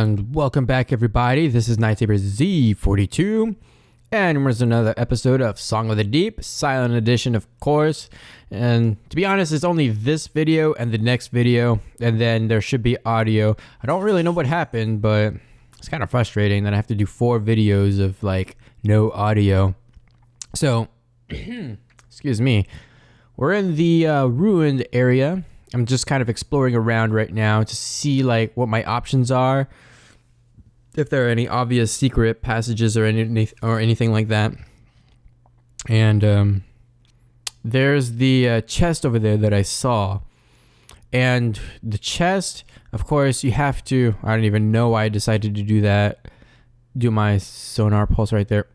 And welcome back, everybody. This is Nightsaber Z42, and here's another episode of Song of the Deep, silent edition, of course. And to be honest, it's only this video and the next video, and then there should be audio. I don't really know what happened, but it's kind of frustrating that I have to do 4 videos of like no audio. So, excuse me. We're in the ruined area. I'm just kind of exploring around right now to see like what my options are, if there are any obvious secret passages or anything like that. And there's the chest over there that I saw, and the chest, of course, you have to. I don't even know why I decided to do that. Do my sonar pulse right there.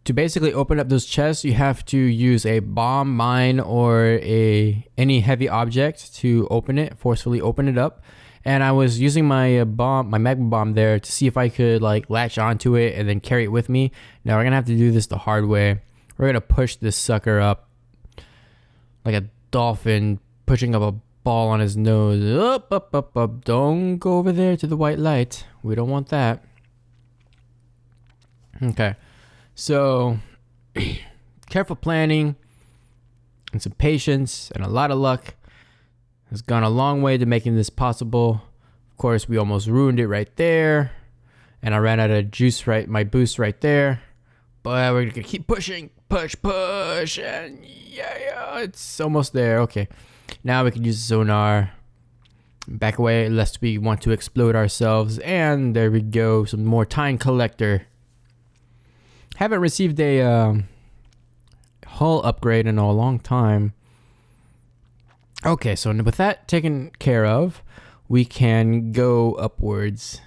To basically open up those chests, you have to use a bomb, mine, or any heavy object to open it, forcefully open it up. And I was using my magma bomb there to see if I could like latch onto it and then carry it with me. Now we're gonna have to do this the hard way. We're gonna push this sucker up like a dolphin pushing up a ball on his nose. Up, up, up, up. Don't go over there to the white light. We don't want that. Okay. So, careful planning and some patience and a lot of luck has gone a long way to making this possible. Of course, we almost ruined it right there, and I ran out of juice my boost right there. But we're gonna keep pushing, push, and yeah, it's almost there. Okay, now we can use the sonar. Back away, lest we want to explode ourselves. And there we go, some more time collector. Haven't received a hull upgrade in a long time. Okay, so with that taken care of, we can go upwards.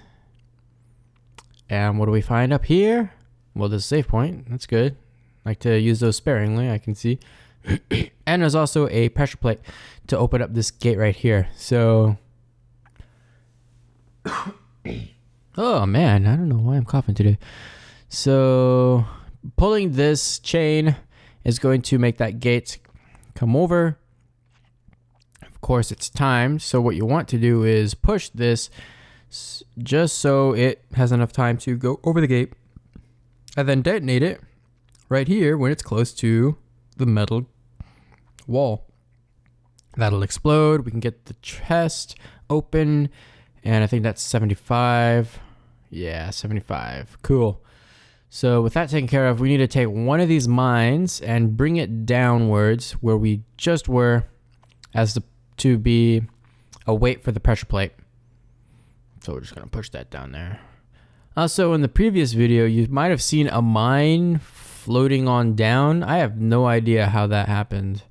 And what do we find up here? Well, there's a save point. That's good. Like to use those sparingly, I can see. And there's also a pressure plate to open up this gate right here. So, oh man, I don't know why I'm coughing today. So, pulling this chain is going to make that gate come over. Of course, it's timed. So what you want to do is push this just so it has enough time to go over the gate, and then detonate it right here when it's close to the metal wall. That'll explode. We can get the chest open, and I think that's 75. Yeah, 75. Cool. So with that taken care of, we need to take one of these mines and bring it downwards where we just were, as to be a weight for the pressure plate. So we're just going to push that down there. Also, in the previous video, you might have seen a mine floating on down. I have no idea how that happened.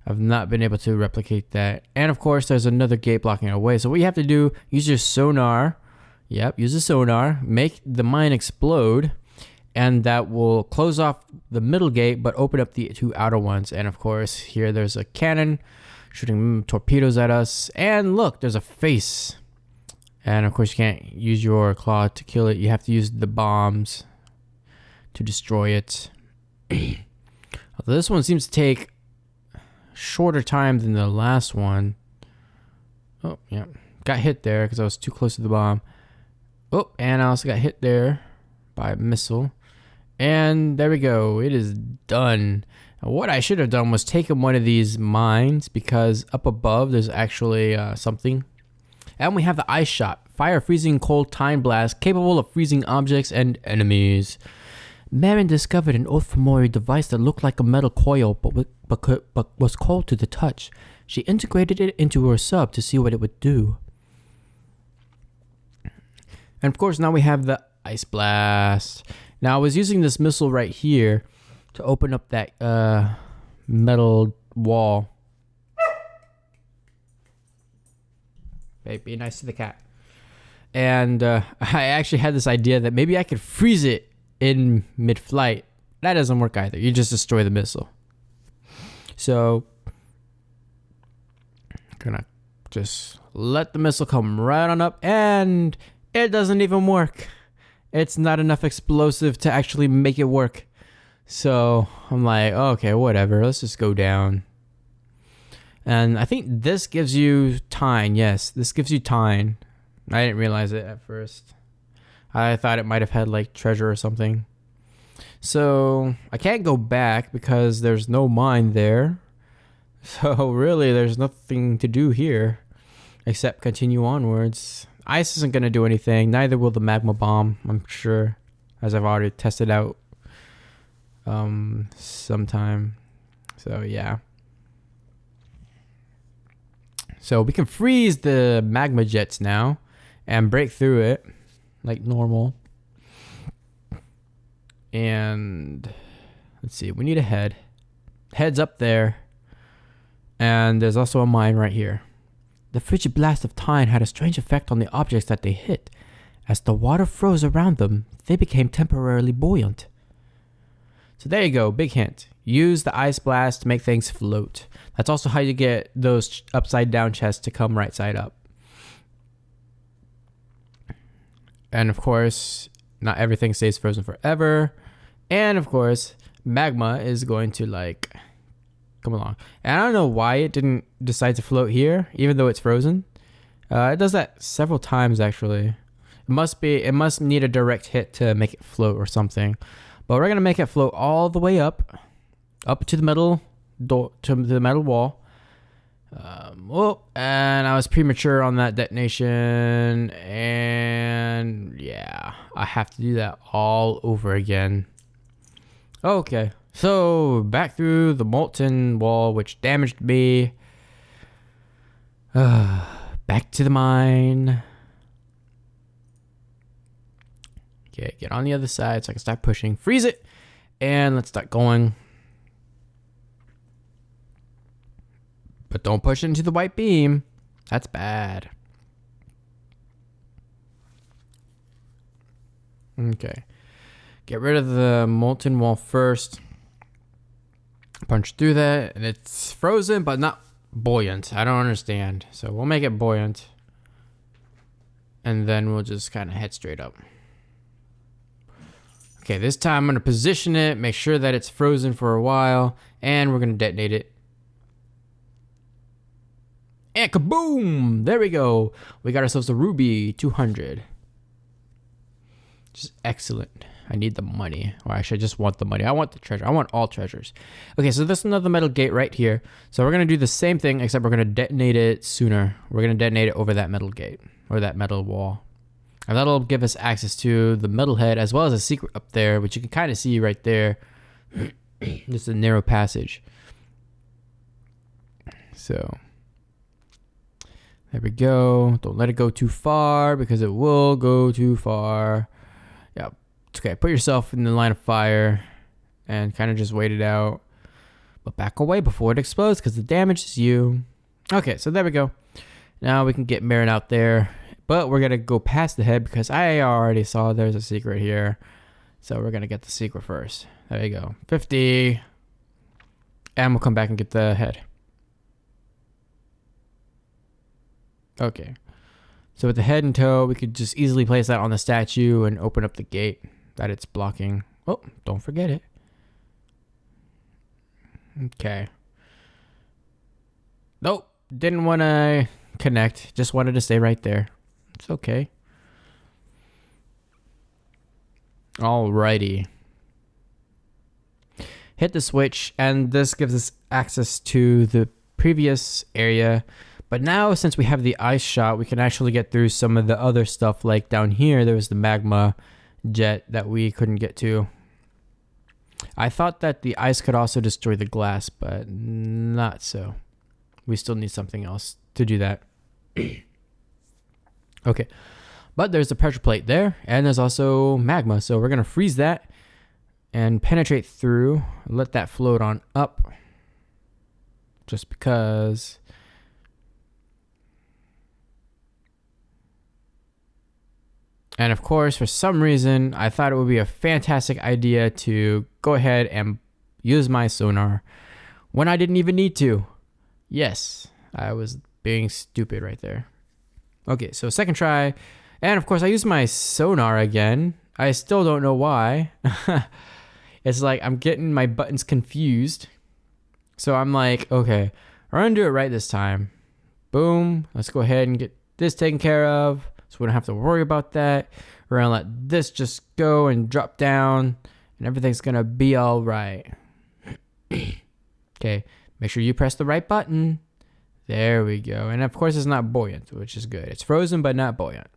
I've not been able to replicate that. And of course, there's another gate blocking our way. So what you have to do, use your sonar. Yep, use the sonar. Make the mine explode. And that will close off the middle gate, but open up the 2 outer ones. And of course, here there's a cannon shooting torpedoes at us. And look, there's a face. And of course, you can't use your claw to kill it. You have to use the bombs to destroy it. Although this one seems to take shorter time than the last one. Oh, yeah. Got hit there because I was too close to the bomb. Oh, and I also got hit there by a missile. And there we go. It is done. Now, what I should have done was taken one of these mines, because up above there's actually something. And we have the ice shot. Fire freezing cold time blast capable of freezing objects and enemies. Marin discovered an Othmori device that looked like a metal coil but was cold to the touch. She integrated it into her sub to see what it would do. And of course, now we have the ice blast. Now I was using this missile right here to open up that metal wall. Hey, be nice to the cat. And I actually had this idea that maybe I could freeze it in mid-flight. That doesn't work either. You just destroy the missile. So I'm gonna just let the missile come right on up, and it doesn't even work. It's not enough explosive to actually make it work. So I'm like, okay, whatever. Let's just go down. And I think this gives you tine. Yes, this gives you tine. I didn't realize it at first. I thought it might have had like treasure or something. So I can't go back because there's no mine there. So really there's nothing to do here except continue onwards. Ice isn't going to do anything. Neither will the magma bomb, I'm sure, as I've already tested out sometime. So yeah. So we can freeze the magma jets now and break through it like normal. And let's see, we need a head. Head's up there. And there's also a mine right here. The frigid blast of tine had a strange effect on the objects that they hit. As the water froze around them, they became temporarily buoyant. So there you go, big hint. Use the ice blast to make things float. That's also how you get those upside down chests to come right side up. And of course, not everything stays frozen forever. And of course, magma is going to like come along. And I don't know why it didn't decide to float here, even though it's frozen. It does that several times actually. It must need a direct hit to make it float or something. But we're gonna make it float all the way up to the metal door, to the metal wall. And I was premature on that detonation, and yeah, I have to do that all over again. Okay, so back through the molten wall, which damaged me. Back to the mine. Okay, get on the other side so I can start pushing. Freeze it, and let's start going. But don't push into the white beam. That's bad. Okay. Get rid of the molten wall first. Punch through that, and it's frozen, but not buoyant. I don't understand. So we'll make it buoyant. And then we'll just kind of head straight up. Okay, this time I'm going to position it, make sure that it's frozen for a while, and we're going to detonate it. And kaboom! There we go. We got ourselves a ruby 200. Just excellent. I need the money. Or actually, I just want the money. I want the treasure. I want all treasures. Okay, so there's another metal gate right here. So we're going to do the same thing, except we're going to detonate it sooner. We're going to detonate it over that metal gate, or that metal wall. And that'll give us access to the metal head, as well as a secret up there, which you can kind of see right there. Just a narrow passage. So there we go. Don't let it go too far, because it will go too far. Yeah. Okay, put yourself in the line of fire and kind of just wait it out. But back away before it explodes, because the damage is you. Okay, so there we go. Now we can get Marin out there. But we're going to go past the head, because I already saw there's a secret here. So we're going to get the secret first. There you go. 50. And we'll come back and get the head. Okay. So with the head in tow, we could just easily place that on the statue and open up the gate that it's blocking. Oh, don't forget it. Okay. Nope. Didn't want to connect. Just wanted to stay right there. It's okay. Alrighty. Hit the switch, and this gives us access to the previous area. But now, since we have the ice shot, we can actually get through some of the other stuff. Like down here, there was the magma jet that we couldn't get to. I thought that the ice could also destroy the glass, but not so. We still need something else to do that. Okay, but there's a pressure plate there, and there's also magma, so we're gonna freeze that and penetrate through, let that float on up, just because. And of course, for some reason, I thought it would be a fantastic idea to go ahead and use my sonar when I didn't even need to. Yes, I was being stupid right there. Okay, so second try. And of course, I used my sonar again. I still don't know why. It's like I'm getting my buttons confused. So I'm like, okay, We're going to do it right this time. Boom. Let's go ahead and get this taken care of so we don't have to worry about that. We're going to let this just go and drop down, and everything's going to be all right. Okay. Make sure you press the right button. There we go. And of course, it's not buoyant, which is good. It's frozen, but not buoyant.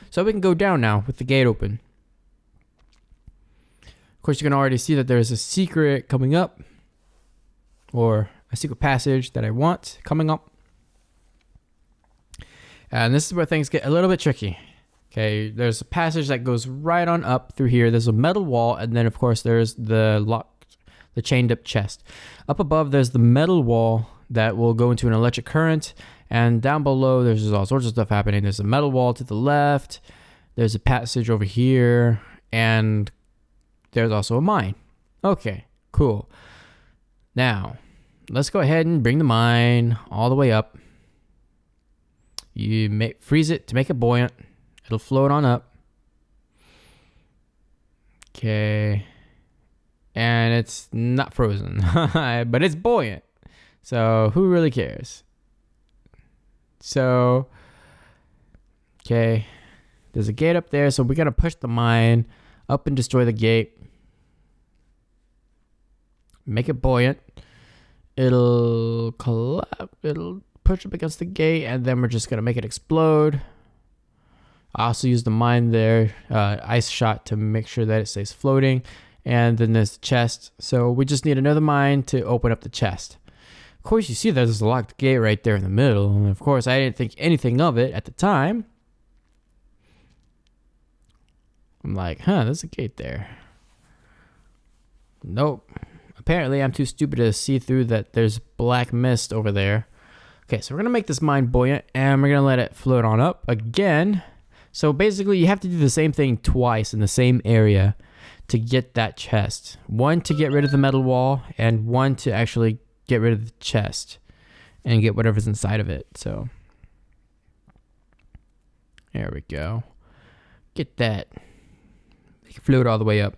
So we can go down now with the gate open. Of course, you can already see that there's a secret coming up, or a secret passage that I want coming up. And this is where things get a little bit tricky. Okay, there's a passage that goes right on up through here. There's a metal wall, and then of course there's the chained up chest. Up above, there's the metal wall that will go into an electric current, and down below there's just all sorts of stuff happening. There's a metal wall to the left, there's a passage over here, and there's also a mine. Okay, cool. Now let's go ahead and bring the mine all the way up. You freeze it to make it buoyant. It'll float on up. Okay, and it's not frozen but it's buoyant, so who really cares? So, okay, there's a gate up there, so we gotta push the mine up and destroy the gate. Make it buoyant. It'll collapse. It'll push up against the gate, and then we're just gonna make it explode. I also use the mine there, ice shot, to make sure that it stays floating. And then there's the chest. So we just need another mine to open up the chest. Of course, you see there's a locked gate right there in the middle. And of course, I didn't think anything of it at the time. I'm like, there's a gate there. Nope. Apparently, I'm too stupid to see through that there's black mist over there. Okay, so we're going to make this mine buoyant, and we're going to let it float on up again. So basically, you have to do the same thing twice in the same area to get that chest. One to get rid of the metal wall, and one to actually get rid of the chest and get whatever's inside of it. So there we go. Get that. Make it float all the way up.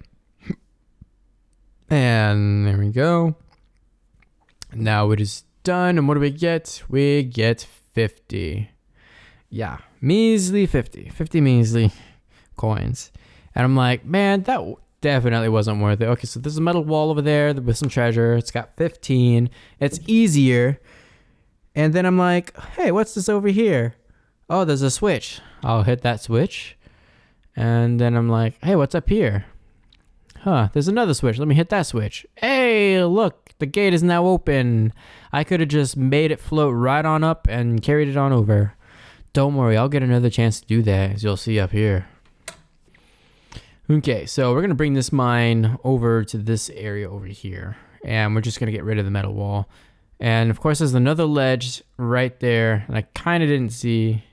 And there we go. Now it is done. And what do we get? We get 50. Yeah, measly 50 measly coins. And I'm like, man, that definitely wasn't worth it. Okay, so there's a metal wall over there with some treasure. It's got 15. It's easier. And then I'm like, hey, what's this over here? Oh, there's a switch. I'll hit that switch. And then I'm like, hey, what's up here? There's another switch. Let me hit that switch. Hey, look, the gate is now open. I could have just made it float right on up and carried it on over. Don't worry, I'll get another chance to do that, as you'll see up here. Okay, so we're going to bring this mine over to this area over here. And we're just going to get rid of the metal wall. And of course, there's another ledge right there. And I kind of didn't see.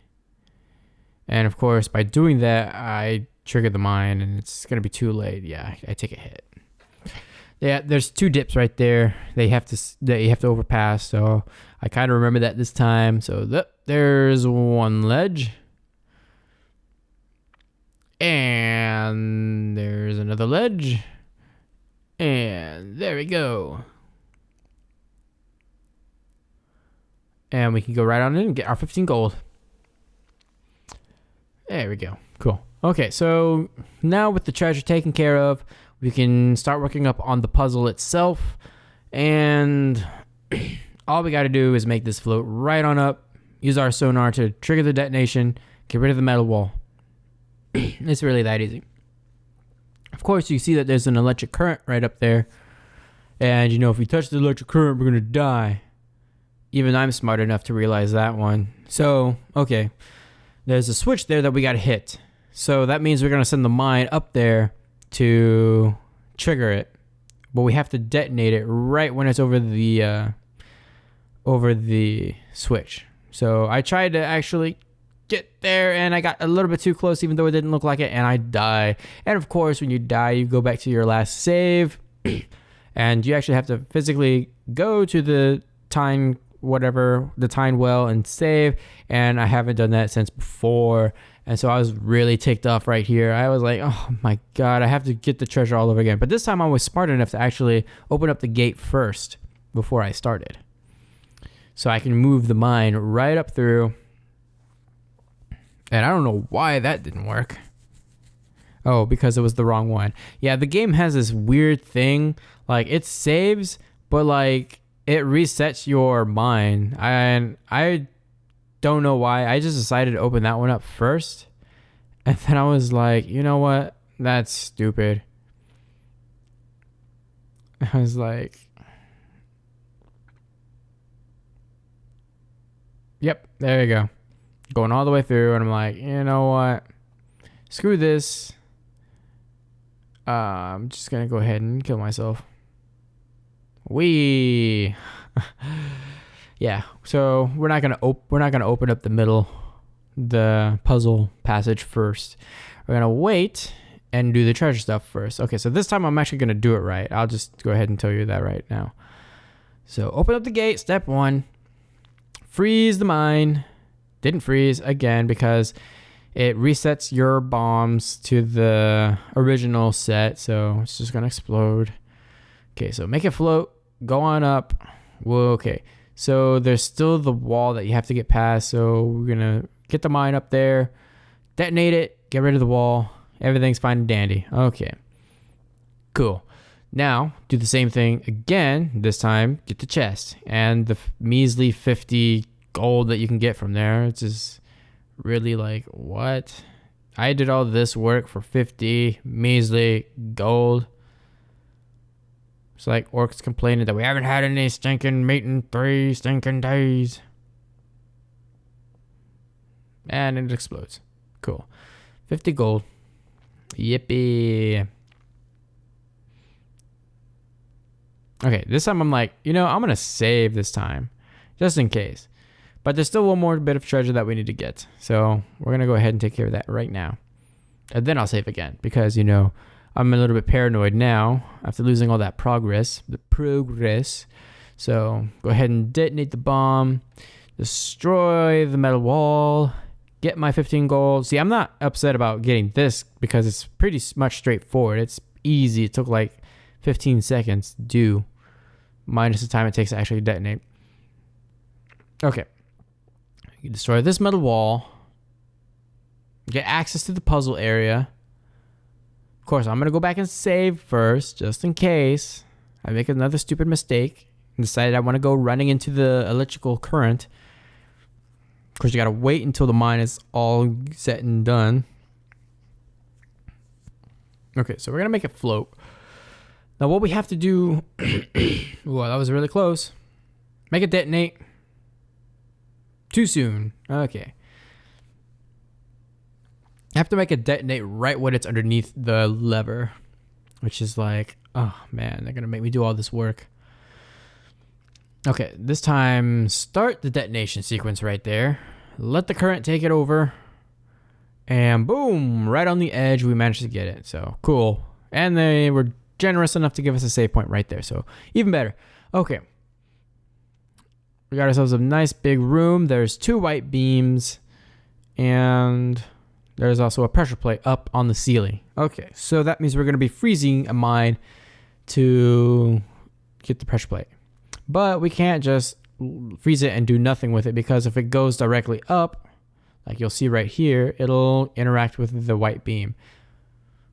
And of course, by doing that, I triggered the mine, and it's going to be too late. Yeah, I take a hit. Yeah, there's two dips right there that you have to overpass. So I kind of remember that this time. So there's one ledge. And there's another ledge. And there we go. And we can go right on in and get our 15 gold. There we go. Cool. Okay, so now with the treasure taken care of, we can start working up on the puzzle itself. And all we got to do is make this float right on up. Use our sonar to trigger the detonation. Get rid of the metal wall. It's really that easy. Of course, you see that there's an electric current right up there. And, you know, if we touch the electric current, we're going to die. Even I'm smart enough to realize that one. So, okay. There's a switch there that we got to hit. So that means we're going to send the mine up there to trigger it. But we have to detonate it right when it's over the switch. So I tried to actually get there, and I got a little bit too close, even though it didn't look like it, and I die. And of course, when you die, you go back to your last save, and you actually have to physically go to the time well and save. And I haven't done that since before, and so I was really ticked off right here. I was like, oh my god, I have to get the treasure all over again. But this time I was smart enough to actually open up the gate first before I started. so I can move the mine right up through. And I don't know why that didn't work. Oh, because it was the wrong one. Yeah, the game has this weird thing. Like, it saves, but like it resets your mine. And I don't know why. I just decided to open that one up first. And then I was like, you know what? That's stupid. I was like, yep, there you go. Going all the way through, and I'm like, you know what? Screw this. I'm just gonna go ahead and kill myself. Wee. Yeah. So we're not gonna open up the puzzle passage first. We're gonna wait and do the treasure stuff first. Okay. So this time I'm actually gonna do it right. I'll just go ahead and tell you that right now. So open up the gate. Step 1. Freeze the mine. Didn't freeze again because it resets your bombs to the original set, so it's just gonna explode. Okay, so make it float, go on up. Whoa, okay. So there's still the wall that you have to get past, so we're gonna get the mine up there, detonate it, get rid of the wall. Everything's fine and dandy. Okay, cool. Now, do the same thing again. This time, get the chest and the measly 50 gold that you can get from there. It's just really like, what? I did all this work for 50 measly gold. It's like orcs complaining that we haven't had any stinking meat in 3 stinking days. And it explodes. Cool. 50 gold. Yippee. Okay, this time I'm like, I'm going to save this time. Just in case. But there's still one more bit of treasure that we need to get. So we're going to go ahead and take care of that right now. And then I'll save again. Because, I'm a little bit paranoid now. After losing all that progress. So go ahead and detonate the bomb. Destroy the metal wall. Get my 15 gold. See, I'm not upset about getting this. Because it's pretty much straightforward. It's easy. It took like 15 seconds to do. Minus the time it takes to actually detonate. Okay. You destroy this metal wall. Get access to the puzzle area. Of course, I'm going to go back and save first, just in case I make another stupid mistake and decide I want to go running into the electrical current. Of course, you got to wait until the mine is all set and done. Okay, so we're going to make it float. Now, what we have to do... Well, that was really close. Make it detonate. Too soon. Okay. I have to make it detonate right when it's underneath the lever. Which is like, oh man, they're going to make me do all this work. Okay, this time, start the detonation sequence right there. Let the current take it over. And boom, right on the edge, we managed to get it. So, cool. And they were generous enough to give us a save point right there. So, even better. Okay. We got ourselves a nice big room. There's 2 white beams. And there's also a pressure plate up on the ceiling. Okay, so that means we're going to be freezing a mine to get the pressure plate. But we can't just freeze it and do nothing with it, because if it goes directly up, like you'll see right here, it'll interact with the white beam.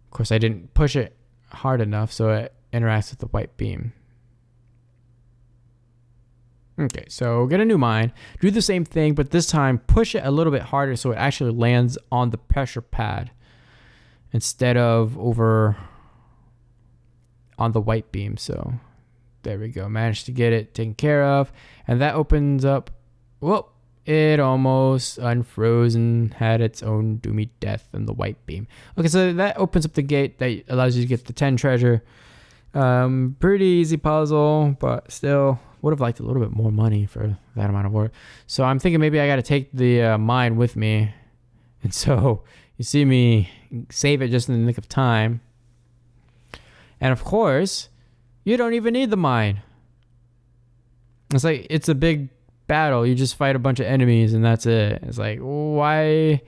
Of course, I didn't push it hard enough, so it interacts with the white beam. Okay, so get a new mine. Do the same thing, but this time push it a little bit harder so it actually lands on the pressure pad instead of over on the white beam. So there we go. Managed to get it taken care of. And that opens up. Whoa, it almost unfrozen, had its own doomy death in the white beam. Okay, so that opens up the gate that allows you to get the 10 treasure. Pretty easy puzzle, but still would have liked a little bit more money for that amount of work. So I'm thinking maybe I got to take the mine with me. And so you see me save it just in the nick of time. And of course, you don't even need the mine. It's like, it's a big battle. You just fight a bunch of enemies and that's it. It's like, why?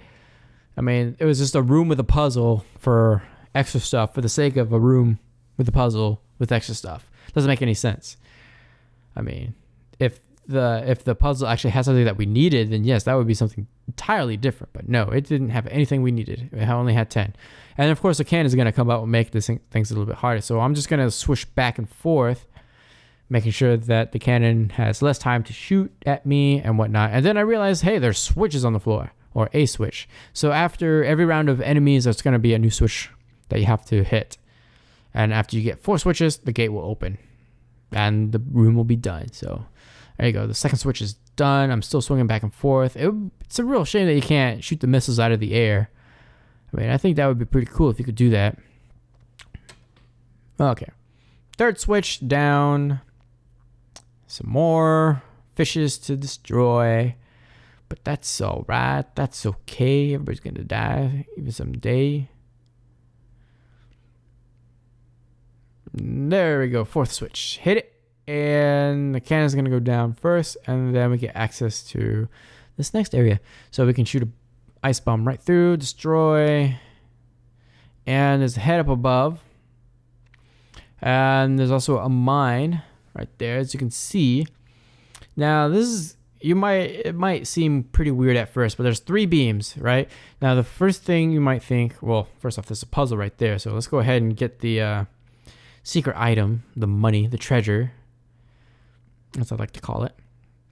I mean, it was just a room with a puzzle for extra stuff for the sake of a room with a puzzle with extra stuff. Doesn't make any sense. I mean, if if the puzzle actually has something that we needed, then yes, that would be something entirely different. But no, it didn't have anything we needed. It only had 10. And of course, the cannon is going to come out and make things a little bit harder. So I'm just going to swish back and forth, making sure that the cannon has less time to shoot at me and whatnot. And then I realized, hey, there's switches on the floor, or a switch. So after every round of enemies, there's going to be a new switch that you have to hit. And after you get 4 switches, the gate will open and the room will be done. So there you go. The second switch is done. I'm still swinging back and forth. It's a real shame that you can't shoot the missiles out of the air. I mean, I think that would be pretty cool if you could do that. Okay. Third switch down. Some more fishes to destroy. But that's alright. That's okay. Everybody's going to die even someday. There we go. Fourth switch. Hit it. And the cannon's going to go down first. And then we get access to this next area. So we can shoot an ice bomb right through. Destroy. And there's a head up above. And there's also a mine right there, as you can see. Now, this is... It might seem pretty weird at first, but there's 3 beams, right? Now, the first thing you might think... Well, first off, there's a puzzle right there. So let's go ahead and get the... secret item, the money, the treasure, as I like to call it.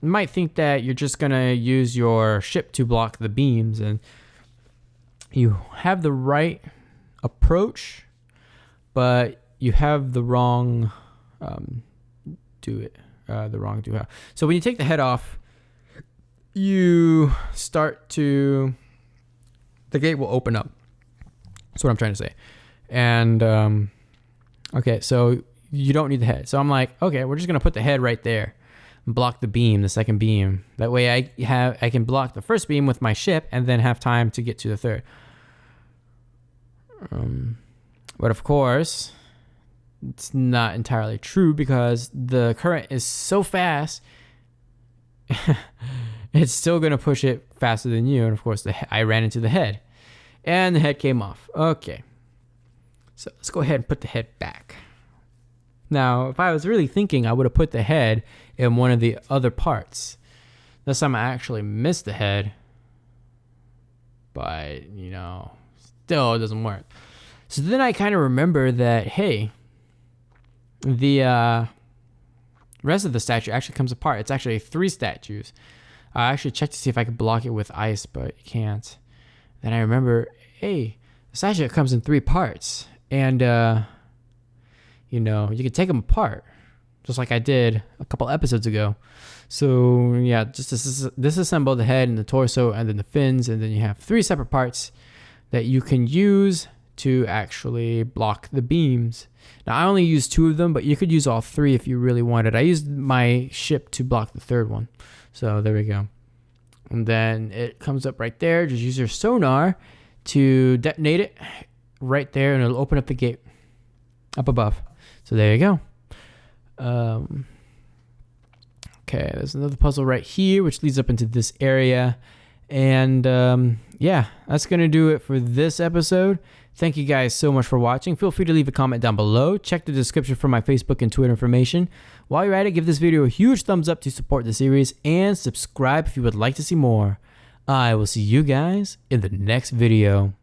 You might think that you're just gonna use your ship to block the beams, and you have the right approach, but you have the wrong the wrong do-how. So when you take the head off, you start to... the gate will open up. That's what I'm trying to say. And okay, so you don't need the head. So I'm like, okay, we're just gonna put the head right there, and block the beam, the second beam. That way I can block the first beam with my ship, and then have time to get to the third. But of course, it's not entirely true because the current is so fast. It's still gonna push it faster than you, and of course, I ran into the head, and the head came off. Okay. So let's go ahead and put the head back. Now, if I was really thinking, I would have put the head in one of the other parts. This time I actually missed the head. But, still it doesn't work. So then I kind of remember that, hey, the rest of the statue actually comes apart. It's actually 3 statues. I actually checked to see if I could block it with ice, but you can't. Then I remember, hey, the statue comes in 3 parts. And, you can take them apart, just like I did a couple episodes ago. So, yeah, just disassemble the head and the torso and then the fins. And then you have 3 separate parts that you can use to actually block the beams. Now, I only used 2 of them, but you could use all 3 if you really wanted. I used my ship to block the 3rd one. So, there we go. And then it comes up right there. Just use your sonar to detonate it right there, and it'll open up the gate up above. So there you go. Okay, there's another puzzle right here, which leads up into this area. And yeah, that's going to do it for this episode. Thank you guys so much for watching. Feel free to leave a comment down below. Check the description for my Facebook and Twitter information. While you're at it, give this video a huge thumbs up to support the series, and subscribe if you would like to see more. I will see you guys in the next video.